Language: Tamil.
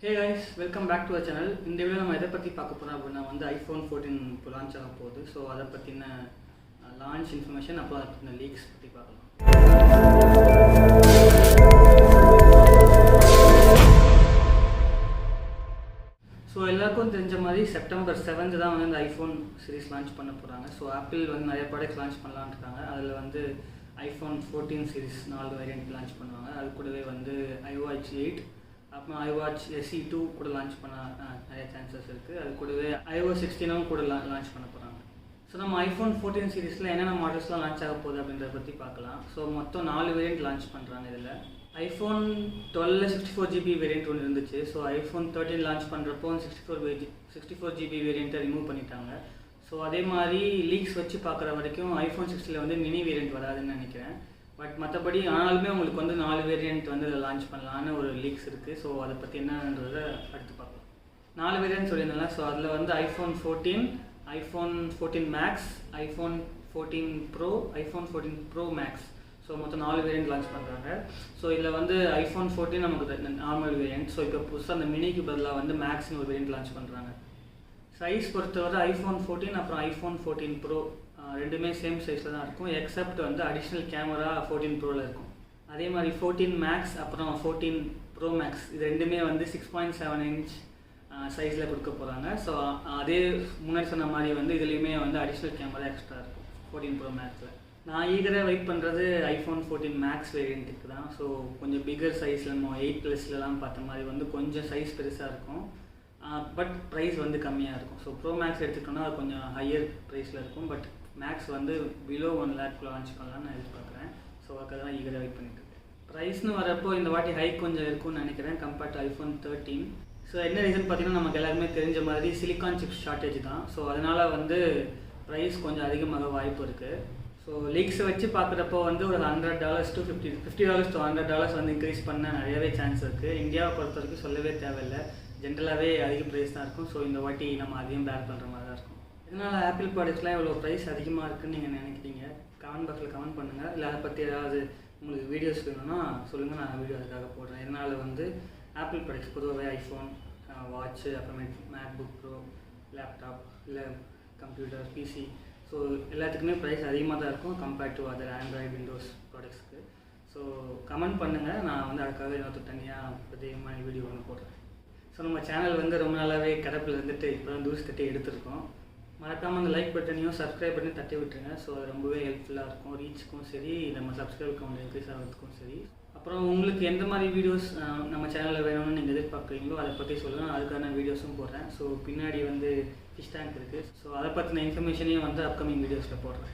Hey guys, welcome back to our channel. இந்த வீடியோ நம்ம எதை பற்றி பார்க்க போகிறோம் அப்படின்னா வந்து iPhone 14 இப்போ லான்ச் ஆக போகுது. ஸோ அதை பற்றின லான்ச் இன்ஃபர்மேஷன் அப்புறம் அதை பற்றின லீக்ஸ் பற்றி பார்க்கலாம். ஸோ எல்லாருக்கும் தெரிஞ்ச மாதிரி September 7th தான் வந்து இந்த iPhone சீரிஸ் லான்ச் பண்ண போகிறாங்க. ஸோ ஆப்பிள் வந்து நிறைய ப்ராடக்ட்ஸ் லான்ச் பண்ணலான்னு இருக்காங்க. அதில் வந்து iPhone 14 சீரிஸ் 4 வேரியன்ட் லான்ச் பண்ணுவாங்க. அது கூடவே வந்து iWatch 8 அப்புறம் iWatch SE 2 கூட லான்ச் பண்ண நிறைய சான்சஸ் இருக்குது. அது கூடவே iOS 16 கூட லான்ச் பண்ண போகிறாங்க. ஸோ நம்ம iPhone 14 சீரிஸில் என்னென்ன மாடல்ஸ்லாம் லான்ச் ஆக போகுது அப்படின்றத பற்றி பார்க்கலாம். ஸோ மொத்தம் 4 வேரியன்ட் லான்ச் பண்ணுறாங்க. இதில் iPhone 12 64GB வேரியன்ட் ஒன்று இருந்துச்சு. ஸோ iPhone 13 லான்ச் பண்ணுறப்போ 64GB வேரியண்ட்டை ரிமூவ் பண்ணிட்டாங்க. ஸோ அதே மாதிரி லீக்ஸ் வச்சு பார்க்குற வரைக்கும் iPhone 16 வந்து மினி வேரியண்ட் வராதுன்னு நினைக்கிறேன். பட் மற்றபடி ஆனாலுமே உங்களுக்கு வந்து 4 வேரியண்ட் வந்து இதில் லான்ச் பண்ணலான்னு ஒரு லீக்ஸ் இருக்குது. ஸோ அதை பற்றி என்னன்றதை அடுத்து பார்க்கலாம். 4 வேரியண்ட் சொல்லியிருந்தாங்க. ஸோ அதில் வந்து iPhone 14, iPhone 14 Max, iPhone 14 Pro, iPhone 14 Pro Max. So மொத்தம் 4 வேரியண்ட் லான்ச் பண்ணுறாங்க. ஸோ இதில் வந்து iPhone 14 நமக்கு நார்மல் வேரியண்ட். ஸோ இப்போ புதுசாக அந்த மினிக்கு பதிலாக வந்து மேக்ஸ்னு ஒரு வேரியண்ட் லான்ச் பண்ணுறாங்க. சைஸ் பொறுத்தவரை iPhone 14 அப்புறம் iPhone 14 Pro ரெண்டுமே சேம் சைஸில் தான் இருக்கும். எக்ஸப்ட் வந்து அடிஷ்னல் கேமரா 14 ப்ரோவில் இருக்கும். அதே மாதிரி 14 மேக்ஸ் அப்புறம் 14 ப்ரோ மேக்ஸ் இது ரெண்டுமே வந்து 6.7 இன்ச் சைஸில் கொடுக்க போகிறாங்க. ஸோ அதே முன்னாடி சொன்ன மாதிரி வந்து இதுலேயுமே வந்து அடிஷ்னல் கேமரா எக்ஸ்ட்ரா இருக்கும் 14 ப்ரோ மேக்ஸில். நான் ஈகராக வெயிட் பண்ணுறது iPhone 14 மேக்ஸ் வேரியண்ட்டுக்கு தான். ஸோ கொஞ்சம் பிகர் சைஸில் நம்ம 8+லாம் பார்த்த மாதிரி வந்து கொஞ்சம் சைஸ் பெருசாக இருக்கும். பட் ப்ரைஸ் வந்து கம்மியாக இருக்கும். ஸோ ப்ரோ மேக்ஸ் எடுத்துக்கிட்டோம்னா அது கொஞ்சம் ஹையர் ப்ரைஸில் இருக்கும். பட் மேக்ஸ் வந்து பிலோ 1 lakh லான்ச் பண்ணலான்னு நான் எதிர்பார்க்குறேன். ஸோ அதுக்காக தான் ஈகராக வெயிட் பண்ணிட்டுருக்கேன். ப்ரைஸ்னு வரப்போ இந்த வாட்டி ஹைக் கொஞ்சம் இருக்கும்னு நினைக்கிறேன் கம்பேர்ட் டு iPhone 13. ஸோ என்ன ரீசன் பார்த்தீங்கன்னா நமக்கு எல்லாருமே தெரிஞ்ச மாதிரி சிலிக்கான் சிப் ஷார்ட்டேஜ் தான். ஸோ அதனால் வந்து ப்ரைஸ் கொஞ்சம் அதிகமாக வாய்ப்பு இருக்குது. ஸோ லீக்ஸை வச்சு பார்க்குறப்போ வந்து ஒரு $100 to $50 to $100 வந்து இன்க்ரீஸ் பண்ண நிறையவே சான்ஸ் இருக்குது. இந்தியாவை பொறுத்த வரைக்கும் சொல்லவே தேவையில்லை. ஜென்ரலாகவே அதிக ப்ரைஸ் தான் இருக்கும். ஸோ இந்த வாட்டி நம்ம அதையும் பேர் பண்ணுற மாதிரி தான் இருக்கும். இதனால் ஆப்பிள் ப்ராடக்ட்ஸ்லாம் இவ்வளோ ப்ரைஸ் அதிகமாக இருக்குதுன்னு நீங்கள் நினைக்கிறீங்க? கமெண்ட் பாக்ஸில் கமெண்ட் பண்ணுங்கள். இல்லை அதை பற்றி ஏதாவது உங்களுக்கு வீடியோஸ் வேணும்னா சொல்லுங்கள், நான் வீடியோ அதுக்காக போடுறேன். இதனால் வந்து ஆப்பிள் ப்ராடக்ட்ஸ் பொதுவாகவே ஐஃபோன், வாட்ச்சு, அப்புறமேட்டு மேக்புக் ப்ரோ, லேப்டாப், இல்லை கம்ப்யூட்டர், பிசி, ஸோ எல்லாத்துக்குமே ப்ரைஸ் அதிகமாக தான் இருக்கும் compared to other Android, Windows ப்ராடக்ட்ஸ்க்கு. ஸோ கமெண்ட் பண்ணுங்கள், நான் வந்து அதுக்காக இன்னொரு தனியாக பிரத்யேகமான வீடியோ ஒன்று போடுறேன். ஸோ நம்ம சேனல் வந்து ரொம்ப நாளாகவே கிடப்பில் இருந்துட்டு இப்போ தான் தூசி தட்டி எடுத்துருக்கோம். மறக்காமல் அந்த லைக் பட்டனையும் சப்ஸ்கிரைப் பண்ணி தட்டி விட்டுருங்க. ஸோ அது ரொம்பவே ஹெல்ப்ஃபுல்லாக இருக்கும். ரீச்சுக்கும் சரி, நம்ம சப்ஸ்கிரைப் கவுண்ட் இன்க்ரீஸ் ஆகிறதுக்கும் சரி. அப்புறம் உங்களுக்கு எந்த மாதிரி வீடியோஸ் நம்ம சேனலில் வேணும்னு நீங்கள் எதிர்பார்க்குறீங்களோ அதை பற்றி சொல்லுங்கள். அதுக்கான வீடியோஸும் போடுறேன். ஸோ பின்னாடி வந்து ஃபிஷ் டேங்க் இருக்குது. ஸோ அதை பற்றின இன்ஃபர்மேஷனையும் வந்து அப்கமிங் வீடியோஸில் போடுறேன்.